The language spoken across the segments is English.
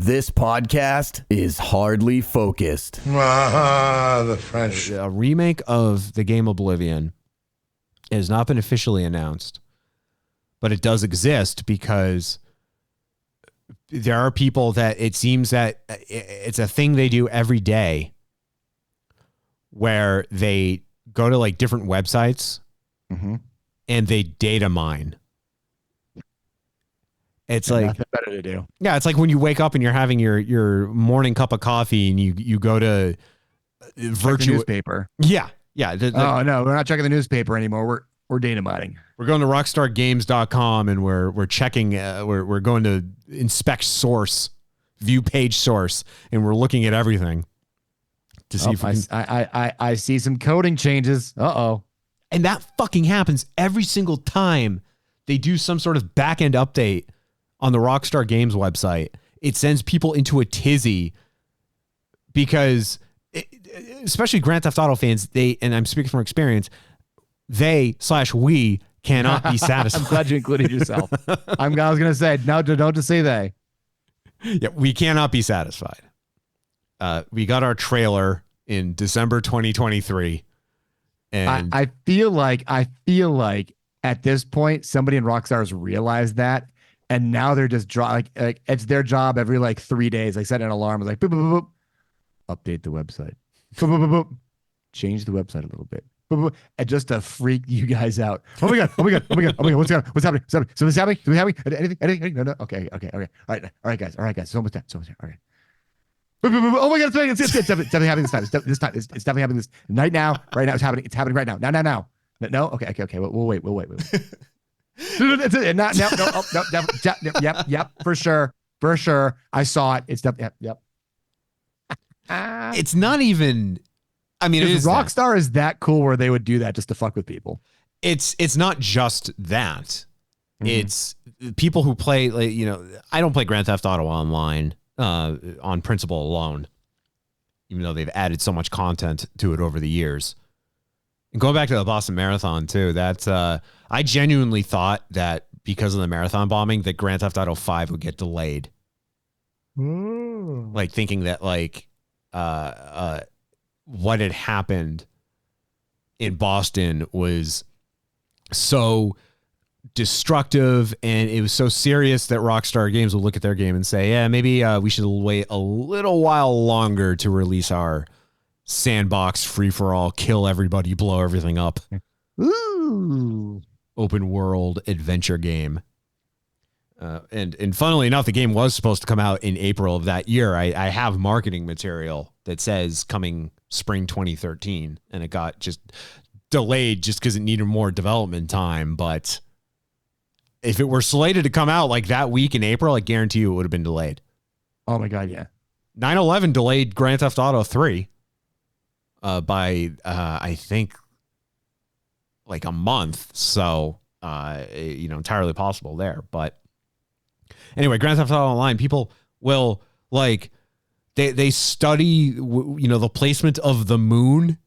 This podcast is hardly focused. The French. A remake of the game Oblivion has not been officially announced, but it does exist because there are people that it seems that it's a thing they do every day where they go to like different websites and they data mine. It's like nothing better to do. Yeah, it's like when you wake up and you're having your morning cup of coffee and you go to virtual newspaper. Yeah. Oh no, we're not checking the newspaper anymore. We're data mining. We're going to rockstargames.com and we're checking we're going to inspect source, view page source, and we're looking at everything to see if we can... I see some coding changes. And that fucking happens every single time they do some sort of back-end update on the Rockstar Games website. It sends people into a tizzy because, especially Grand Theft Auto fans, and I'm speaking from experience, we cannot be satisfied. I'm glad you included yourself. I was going to say, no, don't just say they. Yeah, we cannot be satisfied. We got our trailer in December 2023. And I feel like at this point, somebody in Rockstar has realized that. And now they're just like it's their job every like 3 days. I set an alarm. Like, boop, boop, boop, boop. Update the website. Boop, boop, boop, boop. Change the website a little bit. Boop, boop, boop. And just to freak you guys out. Oh my God. What's happening? Something's happening. Anything? No. Okay. All right, guys. It's almost done. All right. Boop, boop, boop. Oh my God. It's definitely happening this time. It's definitely happening this night now. Right now. It's happening right now. Now. No. Okay. We'll wait. Yep, for sure. I saw it. It's yep. It's not even. I mean, Rockstar is that cool where they would do that just to fuck with people. It's not just that. It's people who play. Like, I don't play Grand Theft Auto Online on principle alone, even though they've added so much content to it over the years. And going back to the Boston Marathon too, that I genuinely thought that because of the marathon bombing, that Grand Theft Auto 5 would get delayed. Like thinking that what had happened in Boston was so destructive and it was so serious that Rockstar Games would look at their game and say, yeah, maybe we should wait a little while longer to release our sandbox, free-for-all, kill everybody, blow everything up. Ooh. Open world adventure game. And funnily enough, the game was supposed to come out in April of that year. I have marketing material that says coming spring 2013, and it got just delayed just because it needed more development time. But if it were slated to come out like that week in April, I guarantee you it would have been delayed. Oh my God, yeah. 9/11 delayed Grand Theft Auto 3 by I think like a month. So entirely possible there. But anyway, Grand Theft Auto Online, people will like they study the placement of the moon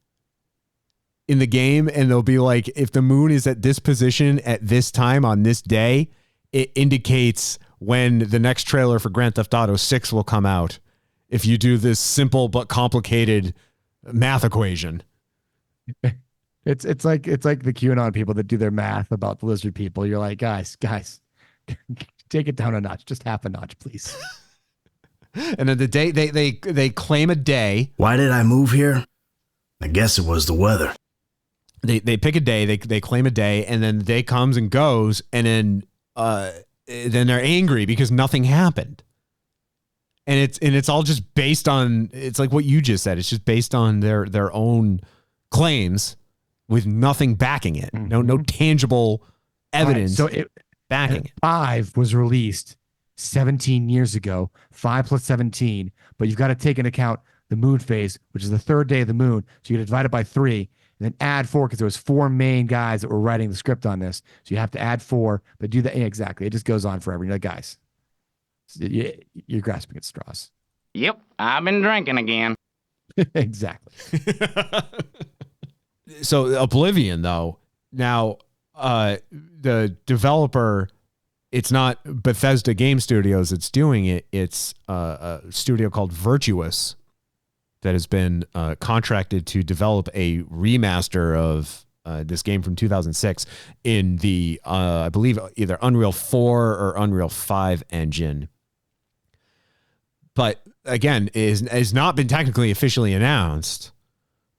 in the game, and they'll be like, if the moon is at this position at this time on this day, it indicates when the next trailer for Grand Theft Auto 6 will come out. If you do this simple but complicated math equation. It's like the QAnon people that do their math about the lizard people. You're like, guys, take it down a notch, just half a notch, please. And then the day they claim a day. Why did I move here? I guess it was the weather. They pick a day, they claim a day, and then the day comes and goes, and then they're angry because nothing happened. And it's all just based on, it's like what you just said. It's just based on their own claims with nothing backing it. No tangible evidence backing it. 5 was released 17 years ago. 5 plus 17, but you've got to take into account the moon phase, which is the third day of the moon. So you got to divide it by 3 and then add 4 because there was 4 main guys that were writing the script on this. So you have to add 4, but do that. Yeah, exactly. It just goes on forever. You're like, guys, you're grasping at straws. Yep, I've been drinking again. Exactly. So Oblivion, though, now the developer it's not Bethesda Game Studios that's doing it. It's a studio called Virtuous that has been contracted to develop a remaster of this game from 2006 in the, I believe, either Unreal 4 or Unreal 5 engine. But again, it has not been technically officially announced.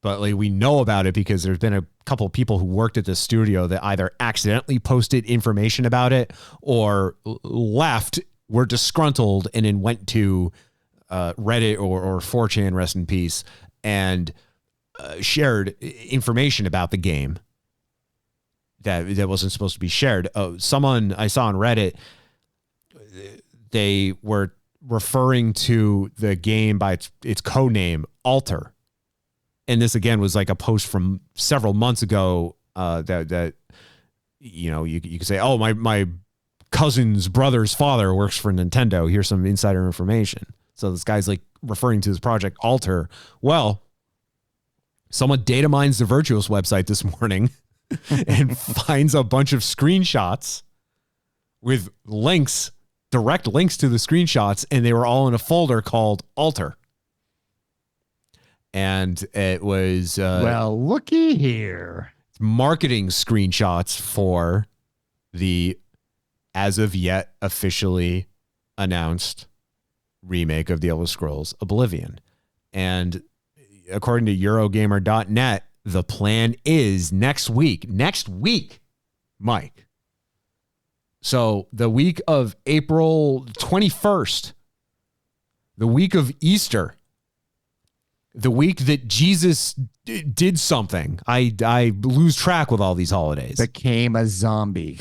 But like, we know about it because there's been a couple of people who worked at the studio that either accidentally posted information about it or left, were disgruntled, and then went to Reddit or 4chan, rest in peace, and shared information about the game that wasn't supposed to be shared. Someone I saw on Reddit, they were referring to the game by its code name, Alter. And this again was like a post from several months ago that you know, you could say, oh, my cousin's brother's father works for Nintendo. Here's some insider information. So this guy's like referring to his project Alter. Well, someone data mines the Virtuous website this morning and finds a bunch of screenshots with links, direct links to the screenshots, and they were all in a folder called Alter. And it was well, looky here, marketing screenshots for the as of yet officially announced remake of the Elder Scrolls Oblivion. And according to Eurogamer.net, the plan is next week, Mike. So the week of April 21st, the week of Easter, the week that Jesus did something. I lose track with all these holidays. became a zombie.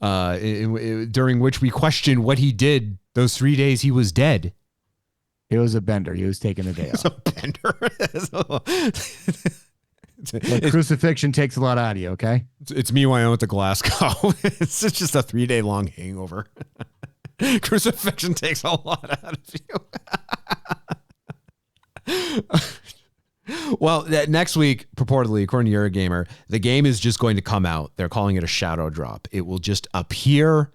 During which we question what he did those 3 days he was dead. It was a bender. He was taking a day off. A bender. The crucifixion takes a lot out of you, okay? It's me when I went to Glasgow. It's just a 3 day long hangover. Crucifixion takes a lot out of you. Well, next week, purportedly, according to Eurogamer, the game is just going to come out. They're calling it a shadow drop. It will just appear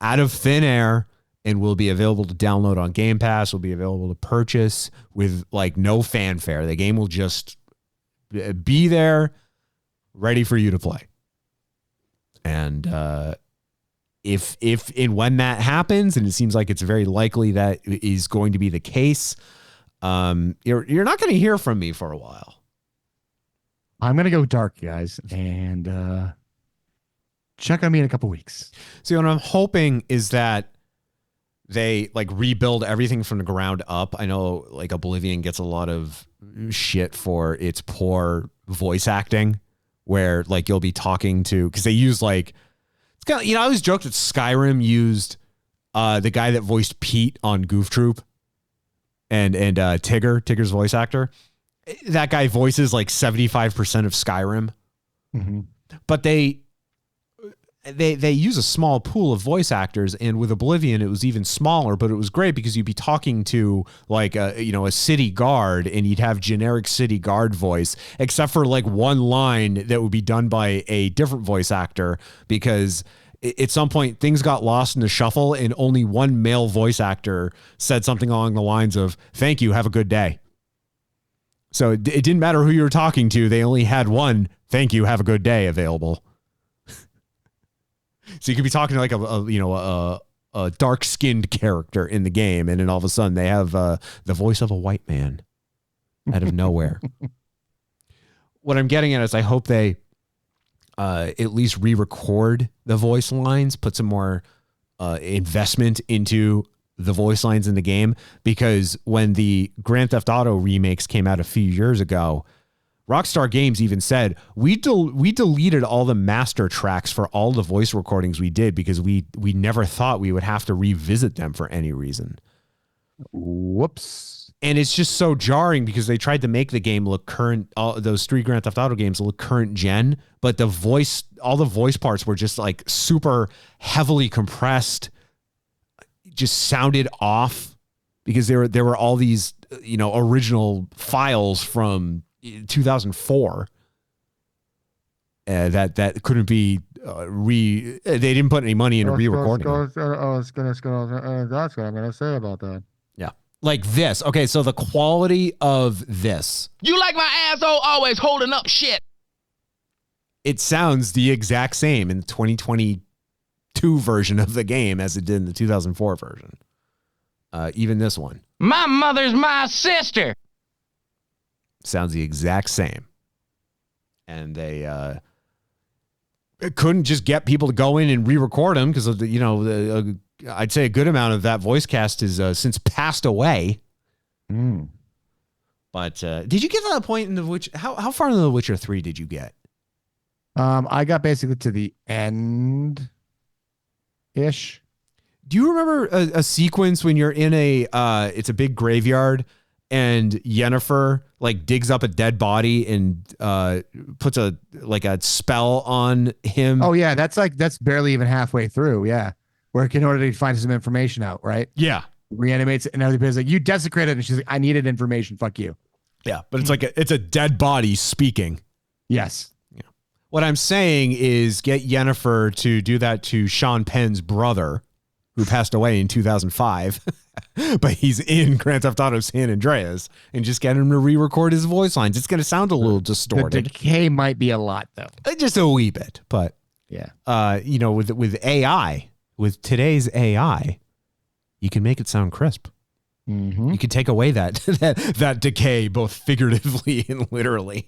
out of thin air and will be available to download on Game Pass, will be available to purchase with like no fanfare. The game will just be there, ready for you to play. And if and when that happens, and it seems like it's very likely that is going to be the case, you're not going to hear from me for a while. I'm going to go dark, guys, and check on me in a couple weeks. See, what I'm hoping is that they like rebuild everything from the ground up. I know like Oblivion gets a lot of shit for its poor voice acting, where like you'll be talking to, because they use like, it's kind of, you know, I always joked that Skyrim used the guy that voiced Pete on Goof Troop and Tigger's voice actor. That guy voices like 75% of Skyrim. Mm-hmm. But they use a small pool of voice actors, and with Oblivion it was even smaller, but it was great because you'd be talking to like a city guard, and you'd have generic city guard voice, except for like one line that would be done by a different voice actor, because at some point things got lost in the shuffle and only one male voice actor said something along the lines of, "Thank you, have a good day." So it didn't matter who you were talking to, they only had one "Thank you, have a good day" available. So you could be talking to like a dark-skinned character in the game, and then all of a sudden they have the voice of a white man out of nowhere. What I'm getting at is I hope they at least re-record the voice lines, put some more investment into the voice lines in the game, because when the Grand Theft Auto remakes came out a few years ago, Rockstar Games even said, we deleted all the master tracks for all the voice recordings we did because we never thought we would have to revisit them for any reason. Whoops. And it's just so jarring because they tried to make the game look current, those 3 Grand Theft Auto games look current gen, but all the voice parts were just like super heavily compressed, just sounded off, because there were all these, original files from 2004 that couldn't be they didn't put any money into re-recording. That's what I'm gonna say about that. Yeah, like this. Okay, so the quality of this. You like my asshole always holding up shit. It sounds the exact same in the 2022 version of the game as it did in the 2004 version. Even this one. My mother's my sister. Sounds the exact same. And they couldn't just get people to go in and re-record them because, I'd say a good amount of that voice cast is since passed away. But did you get to that point in the Witcher? How far into The Witcher 3 did you get? I got basically to the end ish. Do you remember a sequence when you're in it's a big graveyard and Yennefer like digs up a dead body and puts a spell on him? Oh yeah, that's barely even halfway through. Yeah, where in order to find some information out, right? Yeah, reanimates it, and everybody's like, "You desecrated," and she's like, "I needed information. Fuck you." Yeah, but it's like it's a dead body speaking. Yes. Yeah. What I'm saying is get Yennefer to do that to Sean Penn's brother, who passed away in 2005, but he's in Grand Theft Auto San Andreas, and just get him to re-record his voice lines. It's going to sound a little distorted. The decay might be a lot, though. Just a wee bit, but yeah. With AI, with today's AI, you can make it sound crisp. Mm-hmm. You can take away that decay, both figuratively and literally.